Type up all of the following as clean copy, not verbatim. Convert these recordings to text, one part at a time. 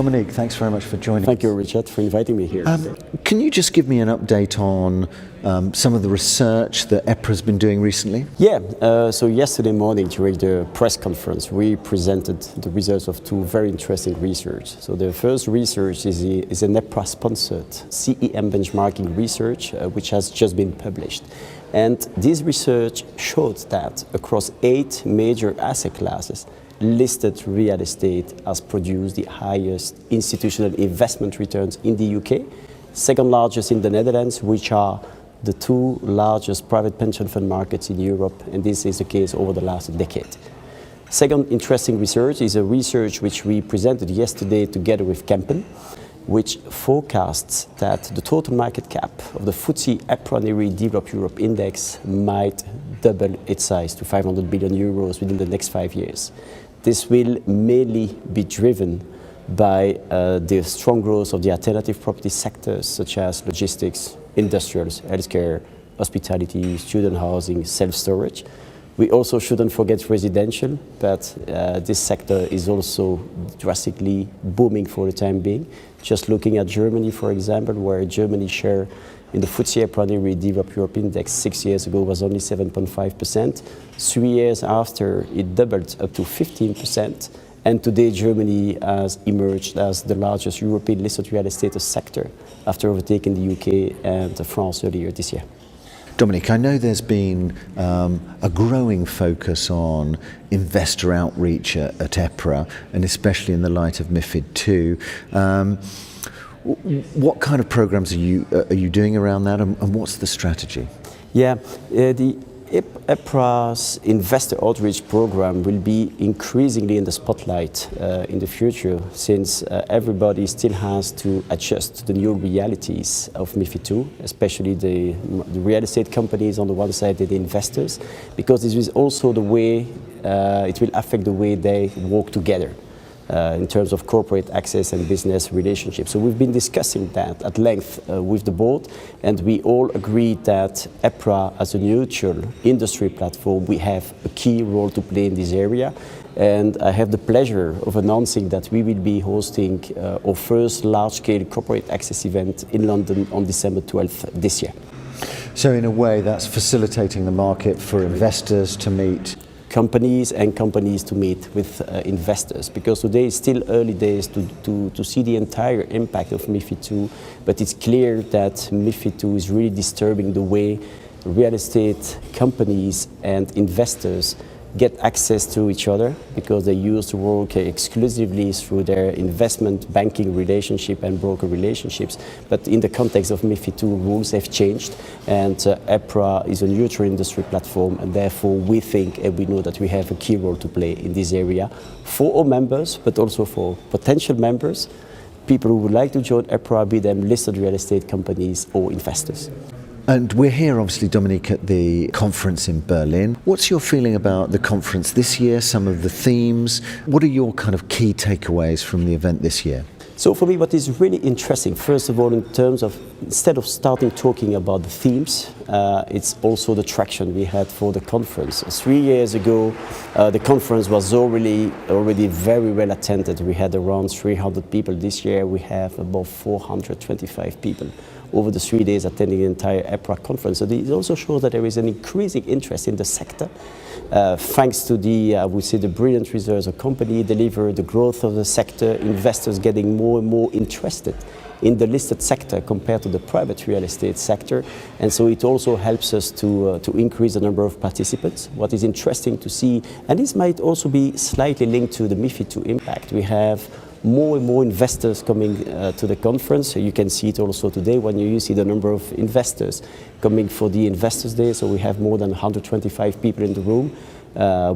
Dominique, thanks very much for joining. Thank you, Richard, for inviting me here. Can you just give me an update on some of the research that EPRA has been doing recently? Yeah, so yesterday morning during the press conference, we presented the results of two very interesting research. So the first research is an EPRA-sponsored CEM benchmarking research, which has just been published. And this research showed that across 8 major asset classes, listed real estate has produced the highest institutional investment returns in the UK, second largest in the Netherlands, which are the 2 largest private pension fund markets in Europe, and this is the case over the last decade. Second interesting research is a research which we presented yesterday together with Kempen, which forecasts that the total market cap of the FTSE EPRA Developed Europe Index might double its size to 500 billion euros within the next 5 years. This will mainly be driven by the strong growth of the alternative property sectors such as logistics, industrials, healthcare, hospitality, student housing, self-storage. We also shouldn't forget residential, but this sector is also drastically booming for the time being. Just looking at Germany, for example, where Germany's share in the FTSE EPRA Developed Europe Index 6 years ago was only 7.5%. 3 years after, it doubled up to 15%. And today, Germany has emerged as the largest European listed real estate sector after overtaking the UK and France earlier this year. Dominique, I know there's been a growing focus on investor outreach at EPRA, and especially in the light of MiFID II. What kind of programs are you doing around that, and what's the strategy? Yeah, the EPRA's investor outreach program will be increasingly in the spotlight in the future, since everybody still has to adjust to the new realities of MiFID II, especially the real estate companies on the one side and the investors, because this is also the way it will affect the way they work together. In terms of corporate access and business relationships. So we've been discussing that at length with the board, and we all agreed that EPRA, as a neutral industry platform, we have a key role to play in this area. And I have the pleasure of announcing that we will be hosting our first large-scale corporate access event in London on December 12th this year. So in a way, that's facilitating the market for investors to meet companies to meet with investors, because today is still early days to see the entire impact of MiFID II, but it's clear that MiFID II is really disturbing the way real estate companies and investors get access to each other, because they used to work exclusively through their investment banking relationship and broker relationships. But in the context of MiFID II, rules have changed, and EPRA is a neutral industry platform, and therefore we think and we know that we have a key role to play in this area for our members, but also for potential members, people who would like to join EPRA, be them listed real estate companies or investors. And we're here, obviously, Dominique, at the conference in Berlin. What's your feeling about the conference this year, some of the themes? What are your kind of key takeaways from the event this year? So for me, what is really interesting, first of all, in terms of, instead of starting talking about the themes, it's also the traction we had for the conference. 3 years ago, the conference was already very well attended. We had around 300 people. This year, we have about 425 people over the 3 days attending the entire EPRA conference. So it also shows that there is an increasing interest in the sector, thanks to I would say, the brilliant results of company deliver, the growth of the sector, investors getting more and more interested in the listed sector compared to the private real estate sector. And so it also helps us to increase the number of participants. What is interesting to see, and this might also be slightly linked to the MiFID II impact, we have more and more investors coming to the conference. You can see it also today when you see the number of investors coming for the Investors Day. So we have more than 125 people in the room,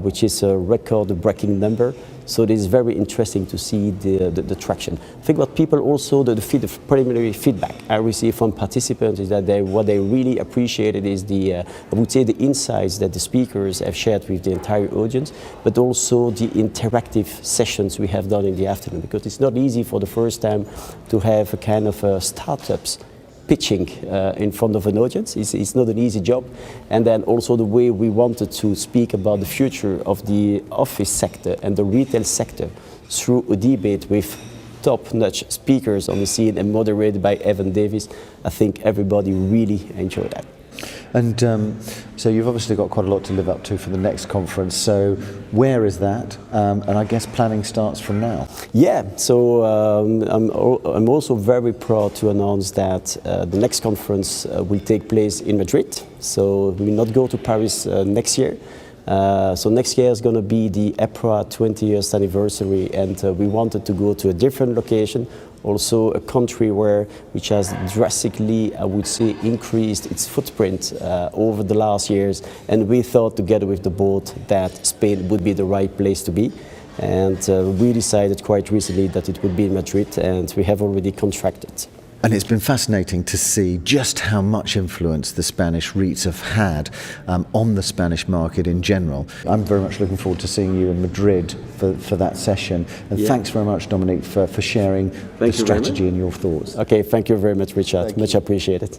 which is a record-breaking number. So it is very interesting to see the traction. I think what people also, the preliminary feedback I received from participants is that what they really appreciated is I would say the insights that the speakers have shared with the entire audience, but also the interactive sessions we have done in the afternoon, because it's not easy for the first time to have a kind of startups pitching in front of an audience. It's not an easy job. And then also the way we wanted to speak about the future of the office sector and the retail sector through a debate with top-notch speakers on the scene and moderated by Evan Davis. I think everybody really enjoyed that. And so you've obviously got quite a lot to live up to for the next conference. So where is that? And I guess planning starts from now. Yeah, so I'm also very proud to announce that the next conference will take place in Madrid. So we will not go to Paris next year. So next year is going to be the EPRA 20 years anniversary, and we wanted to go to a different location, also a country which has drastically, I would say, increased its footprint over the last years, and we thought together with the board that Spain would be the right place to be. And we decided quite recently that it would be in Madrid, and we have already contracted. And it's been fascinating to see just how much influence the Spanish REITs have had on the Spanish market in general. I'm very much looking forward to seeing you in Madrid for that session. And thanks very much, Dominique, for sharing the strategy and your thoughts. Okay, thank you very much, Richard. Much appreciated.